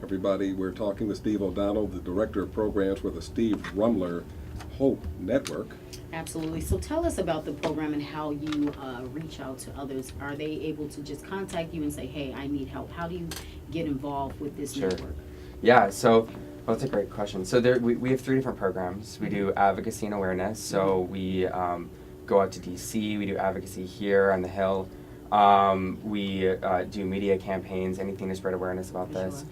Everybody, we're talking with Steve O'Donnell, the Director of Programs for the Steve Rummler Hope Network. Absolutely. So tell us about the program and how you reach out to others. Are they able to just contact you and say, hey, I need help? How do you get involved with this Sure. network? Yeah, so that's a great question. So we have 3 different programs. We do advocacy and awareness. So we go out to DC. We do advocacy here on the Hill. We do media campaigns, anything to spread awareness about this.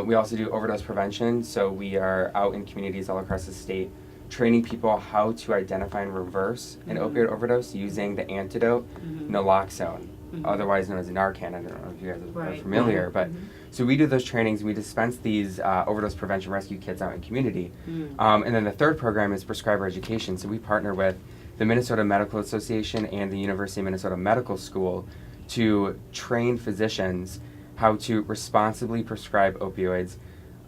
We also do overdose prevention. So we are out in communities all across the state training people how to identify and reverse an opioid overdose using the antidote naloxone, otherwise known as Narcan. I don't know if you guys are familiar, but so we do those trainings. We dispense these overdose prevention rescue kits out in community. And then the third program is prescriber education. So we partner with the Minnesota Medical Association and the University of Minnesota Medical School to train physicians how to responsibly prescribe opioids,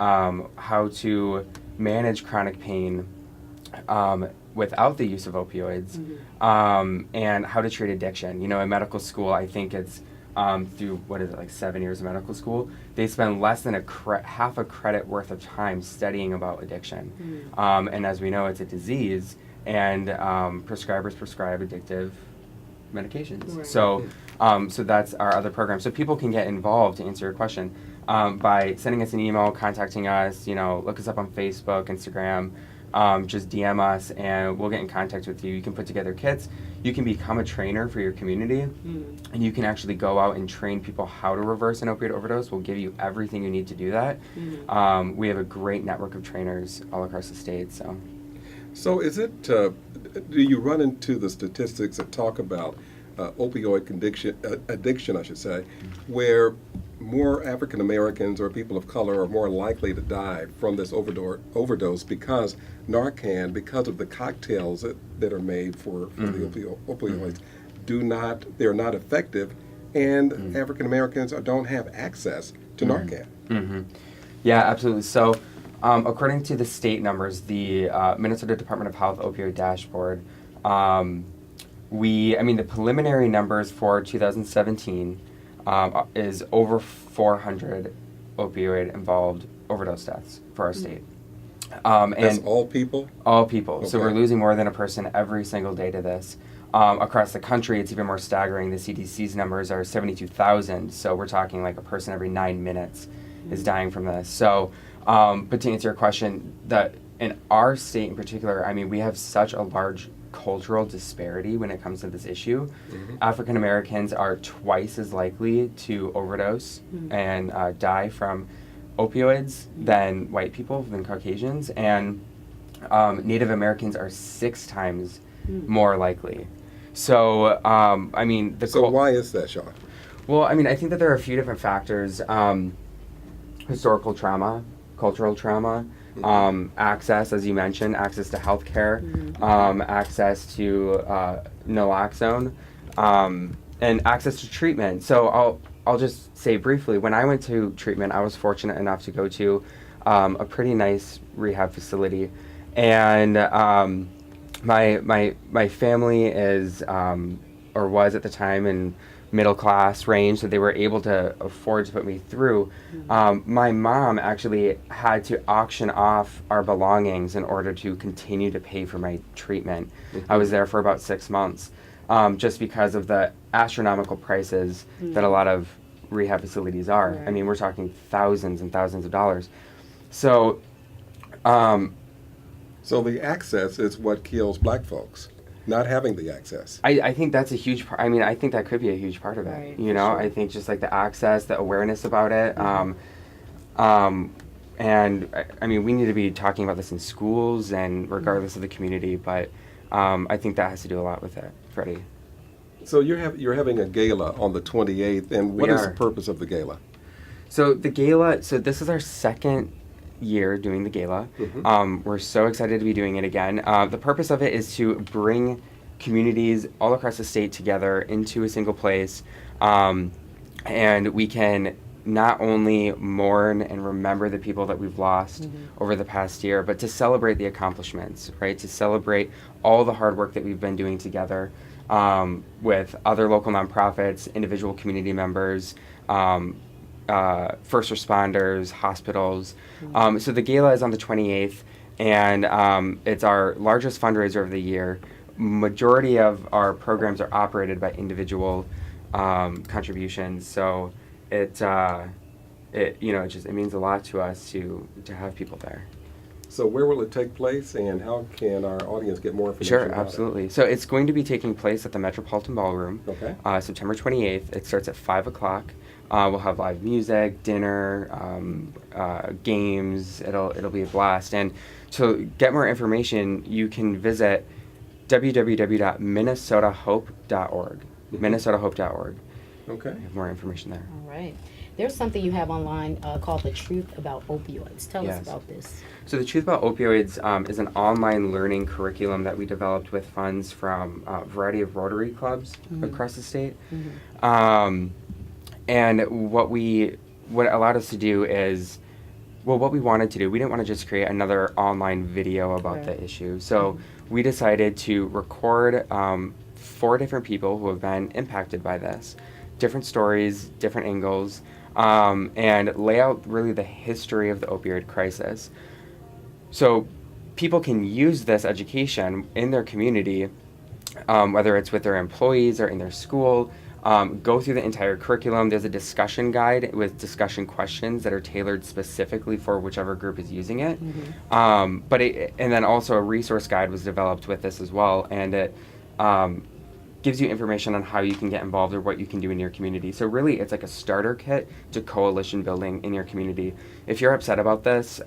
how to manage chronic pain without the use of opioids, and how to treat addiction. You know, in medical school, I think it's through, like 7 years of medical school, they spend less than half a credit worth of time studying about addiction. And as we know, it's a disease, and prescribers prescribe addictive medications. Right. So that's our other program. So people can get involved, to answer your question, by sending us an email, contacting us, look us up on Facebook, Instagram, just DM us and we'll get in contact with you. You can put together kits. You can become a trainer for your community, and you can actually go out and train people how to reverse an opioid overdose. We'll give you everything you need to do that. We have a great network of trainers all across the state. So is it, do you run into the statistics that talk about opioid addiction, I should say, where more African Americans or people of color are more likely to die from this overdose because Narcan, because of the cocktails that are made for the opioids, they're not effective, and African Americans don't have access to Narcan. Yeah, absolutely. So according to the state numbers, the Minnesota Department of Health opioid dashboard, the preliminary numbers for 2017 is over 400 opioid-involved overdose deaths for our state. That's all people? All people. Okay. So we're losing more than a person every single day to this. Across the country, it's even more staggering. The CDC's numbers are 72,000. So we're talking like a person every 9 minutes is dying from this. So, but to answer your question, that in our state in particular, we have such a large cultural disparity when it comes to this issue. African Americans are twice as likely to overdose and die from opioids than white people, than Caucasians, and Native Americans are 6 times more likely. So, So why is that, Sean? Well, I think that there are a few different factors. Historical trauma, cultural trauma, access, as you mentioned, access to health care, access to naloxone, and access to treatment. So I'll just say briefly, when I went to treatment, I was fortunate enough to go to a pretty nice rehab facility, and my family is or was at the time in middle class range, so they were able to afford to put me through. My mom actually had to auction off our belongings in order to continue to pay for my treatment. I was there for about 6 months, just because of the astronomical prices that a lot of rehab facilities are. Right. We're talking thousands and thousands of dollars. So, so the access is what kills black folks. Not having the access. I think that's a huge part. I think that could be a huge part of it. Right, you know, sure. I think just like the access, the awareness about it. And we need to be talking about this in schools and regardless of the community. But I think that has to do a lot with it, Freddie. So you're having a gala on the 28th, and what is the purpose of the gala? So the gala. So this is our second year doing the gala. We're so excited to be doing it again. The purpose of it is to bring communities all across the state together into a single place, and we can not only mourn and remember the people that we've lost over the past year, but to celebrate the accomplishments, right? To celebrate all the hard work that we've been doing together with other local nonprofits, individual community members, first responders, hospitals. So the gala is on the 28th, and it's our largest fundraiser of the year. Majority of our programs are operated by individual contributions, so it means a lot to us to have people there. So where will it take place, and how can our audience get more information Sure, about absolutely. So it's going to be taking place at the Metropolitan Ballroom, Okay. September 28th. It starts at 5 o'clock. We'll have live music, dinner, games. It'll be a blast. And to get more information, you can visit www.minnesotahope.org. minnesotahope.org. Okay. We have more information there. All right. There's something you have online called The Truth About Opioids. Tell Yes. us about this. So the Truth About Opioids is an online learning curriculum that we developed with funds from a variety of Rotary clubs across the state. And what allowed us to do is, what we wanted to do, we didn't want to just create another online video about the issue. So we decided to record 4 different people who have been impacted by this, different stories, different angles, and lay out really the history of the opioid crisis. So people can use this education in their community, whether it's with their employees or in their school, go through the entire curriculum. There's a discussion guide with discussion questions that are tailored specifically for whichever group is using it. And then also a resource guide was developed with this as well, and it gives you information on how you can get involved or what you can do in your community. So really, it's like a starter kit to coalition building in your community. If you're upset about this,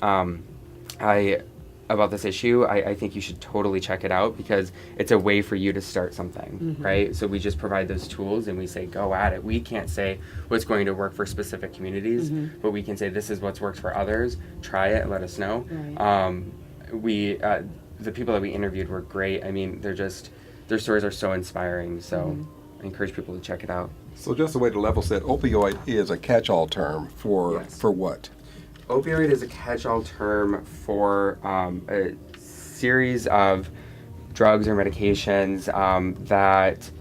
about this issue, I think you should totally check it out, because it's a way for you to start something, right? So we just provide those tools and we say, go at it. We can't say what's going to work for specific communities, but we can say this is what's worked for others. Try it and let us know. The people that we interviewed were great. I mean, their stories are so inspiring, so I encourage people to check it out. So just a way to level set, opioid is a catch-all term for Yes. for what? Opioid is a catch-all term for a series of drugs or medications that,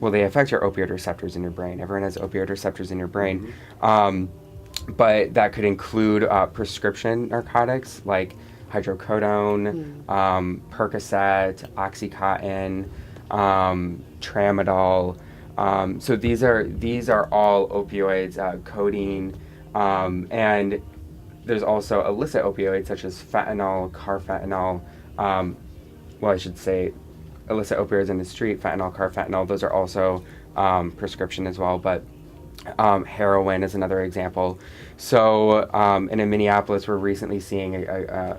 they affect your opioid receptors in your brain. Everyone has opioid receptors in your brain. But that could include prescription narcotics like hydrocodone, Percocet, Oxycontin, Tramadol. So these are all opioids, codeine, and there's also illicit opioids such as fentanyl, carfentanil. I should say illicit opioids in the street, fentanyl, carfentanil. Those are also prescription as well, but heroin is another example. So, and in Minneapolis, we're recently seeing a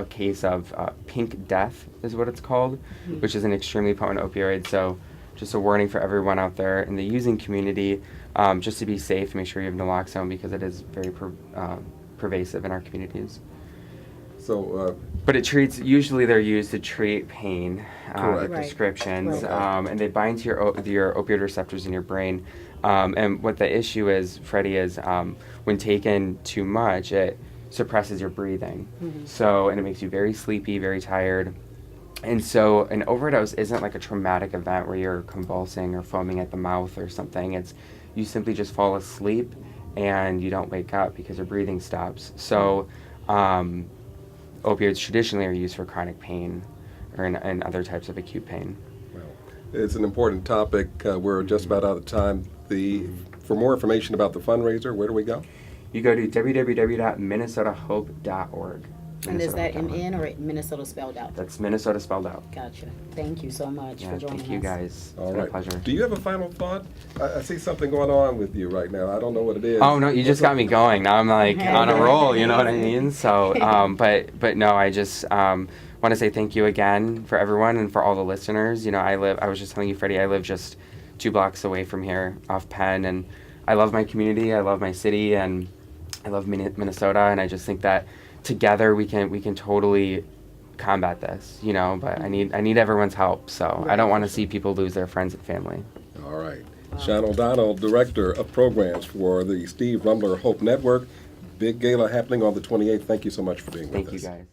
case of pink death, is what it's called, which is an extremely potent opioid. So, just a warning for everyone out there in the using community, just to be safe, make sure you have naloxone, because it is very pervasive in our communities. So, But usually they're used to treat pain, Correct. prescriptions, Right. and they bind to your opioid receptors in your brain. And what the issue is, Freddie, is when taken too much, it suppresses your breathing. So, and it makes you very sleepy, very tired. And so an overdose isn't like a traumatic event where you're convulsing or foaming at the mouth or something. It's you simply just fall asleep and you don't wake up because your breathing stops. So opioids traditionally are used for chronic pain or in other types of acute pain. well, it's an important topic. We're just about out of time. For more information about the fundraiser, where do we go? You go to www.minnesotahope.org. And is that Minnesota.org. MN or Minnesota spelled out? That's Minnesota spelled out. Gotcha. Thank you so much for joining us. Thank you guys. All It's been right. a pleasure. Do you have a final thought? I see something going on with you right now. I don't know what it is. Oh no, you just got me going. Now I'm like on a roll, you know what I mean? So, but no, I just want to say thank you again for everyone and for all the listeners. You know, I was just telling you, Freddie, I live just 2 blocks away from here off Penn, and I love my community, I love my city, and I love Minnesota, and I just think that together we can totally combat this, you know, but I need everyone's help, so I don't want to see people lose their friends and family. All right. Sean O'Donnell, Director of Programs for the Steve Rummler Hope Network. Big gala happening on the 28th. Thank you so much for being with us. Thank you guys.